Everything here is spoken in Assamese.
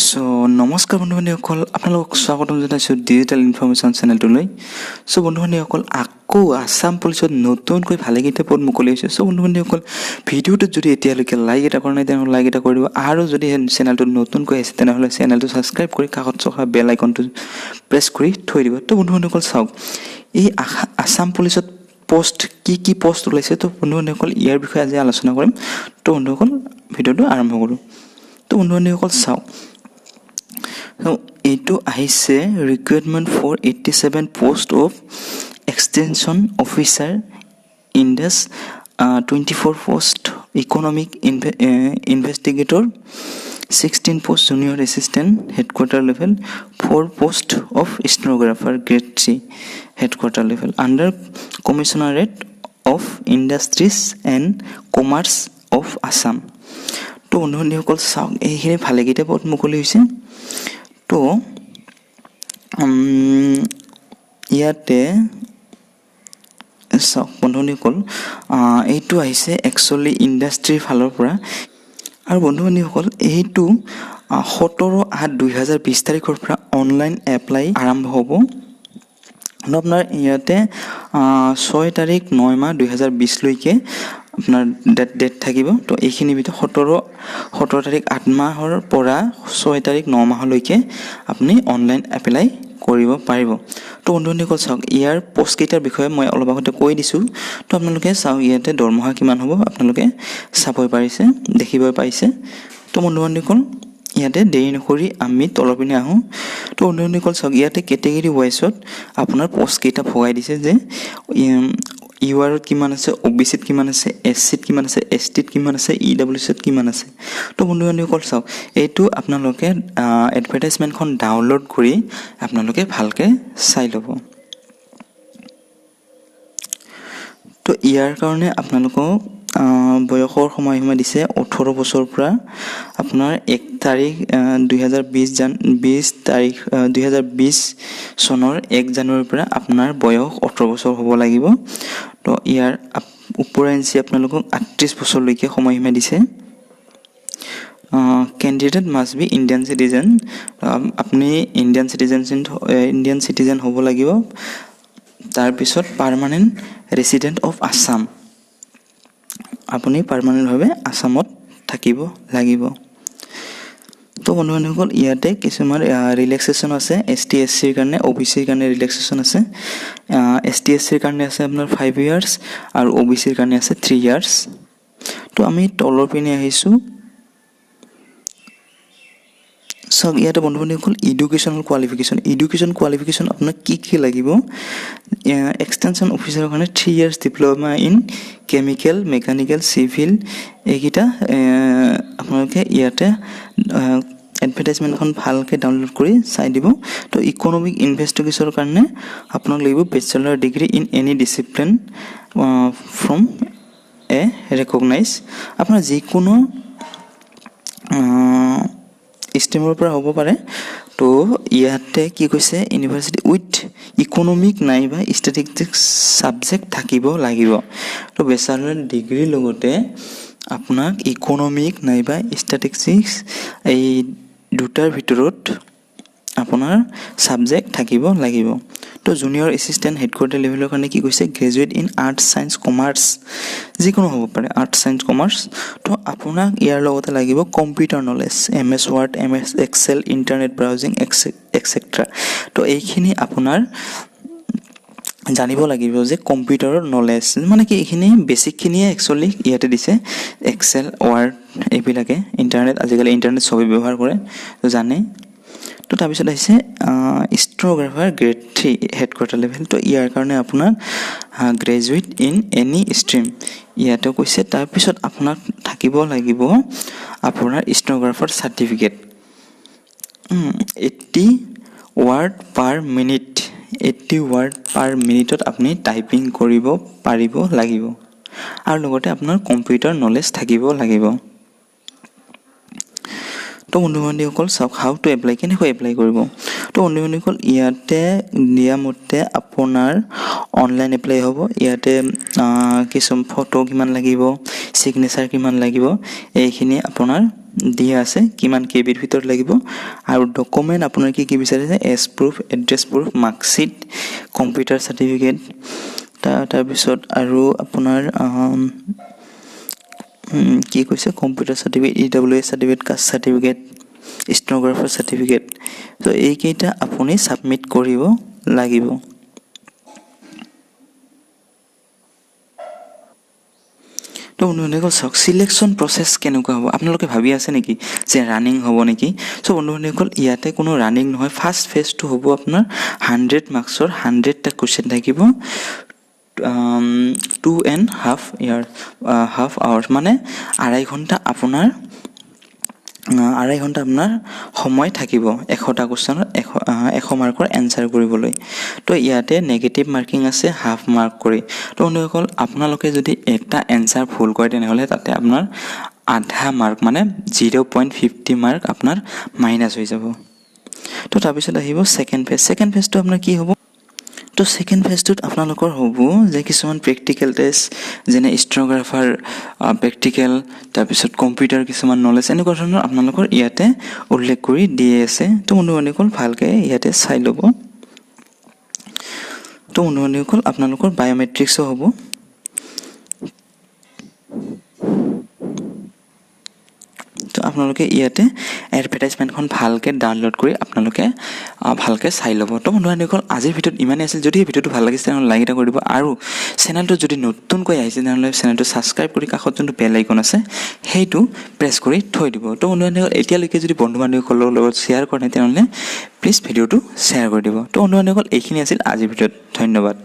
সো নমস্কাৰ বন্ধু-বান্ধৱীসকল, আপোনালোকক স্বাগতম জনাইছোঁ ডিজিটেল ইনফৰমেশ্যন চেনেলটোলৈ। সো বন্ধু-বান্ধৱীসকল, আকৌ আছাম পুলিচত নতুনকৈ ভালেকেইটা পদ মুকলি হৈছে। সো বন্ধু-বান্ধৱীসকল, ভিডিঅ'টোত যদি এতিয়ালৈকে লাইক এটা কৰা নাই তেনেহ'লে লাইক এটা কৰি দিব, আৰু যদি চেনেলটোত নতুনকৈ আহিছে তেনেহ'লে চেনেলটো ছাবস্ক্ৰাইব কৰি কাষত থকা বেল আইকনটো প্ৰেছ কৰি থৈ দিব। তো বন্ধু-বান্ধৱীসকল চাওক, এই আছাম পুলিচত পোষ্ট কি পোষ্ট ওলাইছে, তো বন্ধু-বান্ধৱীসকল ইয়াৰ বিষয়ে আজি আলোচনা কৰিম। তো বন্ধুসকল, ভিডিঅ'টো আৰম্ভ কৰোঁ। তো বন্ধু-বান্ধৱীসকল চাওক, এইটো আহিছে recruitment for 87 post of extension officer in দাস 24 post economic investigator 16 post junior assistant headquarter level 4 post of stenographer grade 3 headquarter level under commissionerate of industries and commerce of Assam. তো বন্ধু-বান্ধৱীসকল চাওক, এইখিনি ভালেকেইটা পদ মুকলি হৈছে। তো ইয়াতে চাওক বন্ধু-বান্ধৱীসকল, এইটো আহিছে একচুৱেলি ইণ্ডাষ্ট্ৰীৰ ফালৰ পৰা। আৰু বন্ধু-বান্ধৱীসকল, এইটো 17/8/2020 তাৰিখৰ পৰা অনলাইন এপ্লাই আৰম্ভ হ'ব। আপোনাৰ ইয়াতে 6 তাৰিখ 9 মাহ 2020লৈকে আপোনাৰ ডেট থাকিব। তো এইখিনি ভিতৰত 17 তাৰিখ 8 মাহৰ পৰা 6 তাৰিখ 9 মাহলৈকে আপুনি অনলাইন এপ্লাই কৰিব পাৰিব। তো বন্ধু-বান্ধৱীসকল চাওক, ইয়াৰ পোষ্টকেইটাৰ বিষয়ে মই অলপ আগতে কৈ দিছোঁ। তো আপোনালোকে চাওক, ইয়াতে দৰমহা কিমান হ'ব আপোনালোকে চাবই পাৰিছে, দেখিবই পাৰিছে। তো বন্ধু-বান্ধৱীসকল, ইয়াতে দেৰি নকৰি আমি তলৰ পিনে আহোঁ। তো বন্ধু-বান্ধৱীসকল চাওক, ইয়াতে কেটেগৰী ৱাইজত আপোনাৰ পোষ্টকেইটা ভগাই দিছে যে ইউ আৰত কিমান আছে, অ' বি চিত কিমান আছে, এছ চিত কিমান আছে, এছ টিত কিমান আছে, ই ডাব্লিউ চিত কিমান আছে। তো বন্ধু-বান্ধৱীসকল চাওক, এইটো আপোনালোকে এডভাৰটাইজমেণ্টখন ডাউনলোড কৰি আপোনালোকে ভালকৈ চাই ল'ব। তো ইয়াৰ কাৰণে আপোনালোকক বয়সৰ সময়সীমা দিছে 18 বছৰৰ পৰা আপোনাৰ 1 তাৰিখ 2020 চনৰ 1 জানুৱাৰীৰ পৰা আপোনাৰ বয়স 18 বছৰ হ'ব লাগিব। তো ইয়াৰ ওপৰেঞ্চি আপোনালোকক 38 বছৰলৈকে সময়সীমা দিছে। Candidate must B Indian citizen, আপুনি ইণ্ডিয়ান চিটিজেন হ'ব লাগিব। তাৰপিছত পাৰ্মানেণ্ট ৰেচিডেণ্ট অফ আছাম, আপুনি পাৰ্মানেণ্টভাৱে আছামত থাকিব লাগিব। তো বন্ধু-বান্ধৱীসকল, ইয়াতে কিছুমান ৰিলেক্সেশ্যন আছে। ST SCৰ কাৰণে, OBCৰ কাৰণে ৰিলেক্সেশ্যন আছে। ST SCৰ কাৰণে আছে আপোনাৰ 5 years আৰু OBCৰ কাৰণে আছে 3 years। তো আমি তলৰ পিনে আহিছোঁ। চাওক, ইয়াতে বন্ধু-বান্ধৱীসকল এডুকেশ্যনেল কোৱালিফিকেশ্যন আপোনাক কি লাগিব। এক্সটেনশ্যন অফিচাৰৰ কাৰণে 3 years diploma in chemical, mechanical, civil, এইকেইটা আপোনালোকে ইয়াতে এডভাৰটাইজমেণ্টখন ভালকৈ ডাউনলোড কৰি চাই দিব। তো ইকনমিক ইনভেষ্টিগেশ্যনৰ কাৰণে আপোনাক লাগিব bachelor degree in any discipline from A recognise, আপোনাৰ যিকোনো ষ্ট্ৰীমৰ পৰা হ'ব পাৰে। তো ইয়াতে কি কৈছে, ইউনিভাৰ্চিটি উইথ ইকনমিক নাইবা ষ্টেটিষ্টিক্স ছাবজেক্ট থাকিব লাগিব। তো বেচেলাৰ ডিগ্ৰীৰ লগতে আপোনাক ইকনমিক নাইবা ষ্টেটিষ্টিক্স এই দুটাৰ ভিতৰত আপোনাৰ ছাবজেক্ট থাকিব লাগিব। তো জুনিয়ৰ এছিষ্টেণ্ট হেডকোৱাৰ্টাৰ লেভেলৰ কাৰণে কি কৈছে, graduate in arts, science, commerce, যিকোনো হ'ব পাৰে, আৰ্টছ, ছায়েন্স, কমাৰ্চ। তো আপোনাক ইয়াৰ লগতে লাগিব computer knowledge, MS word, MS excel, internet browsing extra. তো এইখিনি আপোনাৰ জানিব লাগিব যে কম্পিউটাৰৰ নলেজ মানে কি, এইখিনি বেছিকখিনিয়ে একচুৱেলি ইয়াতে দিছে। এক্সেল, ৱৰ্ড এইবিলাকে, ইণ্টাৰনেট, আজিকালি ইণ্টাৰনেট চবেই ব্যৱহাৰ কৰে, তো জানে। তো তাৰপিছত আহিছে ষ্টেন'গ্ৰাফাৰ গ্ৰেড 3 হেডকোৱাৰ্টাৰ লেভেল। তো ইয়াৰ কাৰণে আপোনাৰ গ্ৰেজুৱেট ইন এনি ষ্ট্ৰীম ইয়াতে কৈছে। তাৰপিছত আপোনাক থাকিব লাগিব আপোনাৰ stenographer certificate 80 word per minute, 80 word per মিনিটত আপুনি টাইপিং কৰিব পাৰিব লাগিব, আৰু লগতে আপোনাৰ কম্পিউটাৰ নলেজ থাকিব লাগিব। তো বন্ধু-বান্ধৱীসকল চাওক, হাউ টু এপ্লাই, কেনেকৈ এপ্লাই কৰিব। তো বন্ধু-বান্ধৱীসকল, ইয়াতে দিয়া মতে আপোনাৰ অনলাইন এপ্লাই হ'ব। ইয়াতে কিছুমান ফটো কিমান লাগিব, ছিগনেচাৰ কিমান লাগিব, এইখিনি আপোনাৰ দিয়া আছে কিমান কেবিৰ ভিতৰত লাগিব আৰু ডকুমেণ্ট আপোনাৰ কি কি বিচাৰিছে age proof address proof marksheet computer certificate তাৰপিছত আৰু আপোনাৰ কি কৈছে computer certificate EWS certificate caste certificate stenographer certificate তো এইকেইটা আপুনি ছাবমিট কৰিব লাগিব তো বন্ধুসকল চাওক সিলেকশ্যন প্ৰচেছ কেনেকুৱা হ'ব আপোনালোকে ভাবি আছে নেকি যে ৰানিং হ'ব নেকি চ' বন্ধুসকল ইয়াতে কোনো ৰানিং নহয় ফাৰ্ষ্ট ফেজটো হ'ব আপোনাৰ 100 মাৰ্কছৰ 100টা কুৱেশ্যন থাকিব 2.5 hours মানে 2.5 ঘণ্টা আপোনাৰ 2.5 ঘণ্টা আপোনাৰ সময় থাকিব 100টা কুৱেশ্যনৰ 100 মাৰ্কৰ এনসাৰ কৰিবলৈ তো ইয়াতে নেগেটিভ মাৰ্কিং আছে হাফ মাৰ্ক কৰি তো বন্ধুসকল আপোনালোকে যদি এটা এনসাৰ ভুল কৰে তেনেহ'লে তাতে আপোনাৰ আধা মাৰ্ক মানে 0.50 মাৰ্ক আপোনাৰ মাইনাস হৈ যাব তো তাৰপিছত আহিব সেকেন্ড ফেজটো আপোনাৰ কি হ'ব তো সেকেন্ড ফেজটোত আপোনালোকৰ হ'ব যে কিছুমান প্ৰেক্টিকেল টেষ্ট যেনে ষ্টেনোগ্ৰাফাৰ প্ৰেক্টিকেল তাৰপিছত কম্পিউটাৰ কিছুমান নলেজ এনেকুৱা ধৰণৰ আপোনালোকৰ ইয়াতে উল্লেখ কৰি দিয়ে আছে তো বন্ধুসকল ভালকৈ ইয়াতে চাই ল'ব তো বন্ধুসকল আপোনালোকৰ বায়োমেট্ৰিক্সো হ'ব তো আপোনালোকে ইয়াতে এডভাৰটাইজমেণ্টখন ভালকৈ ডাউনলোড কৰি আপোনালোকে ভালকৈ চাই ল'ব তো বন্ধুসকল আজিৰ ভিডিঅ'ত ইমানেই আছিল যদি এই ভিডিঅ'টো ভাল লাগিছে তেনেহ'লে লাইক এটা কৰি দিব আৰু চেনেলটো যদি নতুনকৈ আহিছে তেনেহ'লে চেনেলটো ছাবস্ক্ৰাইব কৰি কাষত যোনটো বেল আইকন আছে সেইটো প্ৰেছ কৰি থৈ দিব তো বন্ধুসকল এতিয়ালৈকে যদি বন্ধু বান্ধৱীসকলৰ লগত শ্বেয়াৰ কৰে তেনেহ'লে প্লিজ ভিডিঅ'টো শ্বেয়াৰ কৰি দিব তো বন্ধুসকল এইখিনি আছিল আজিৰ ভিডিঅ'ত ধন্যবাদ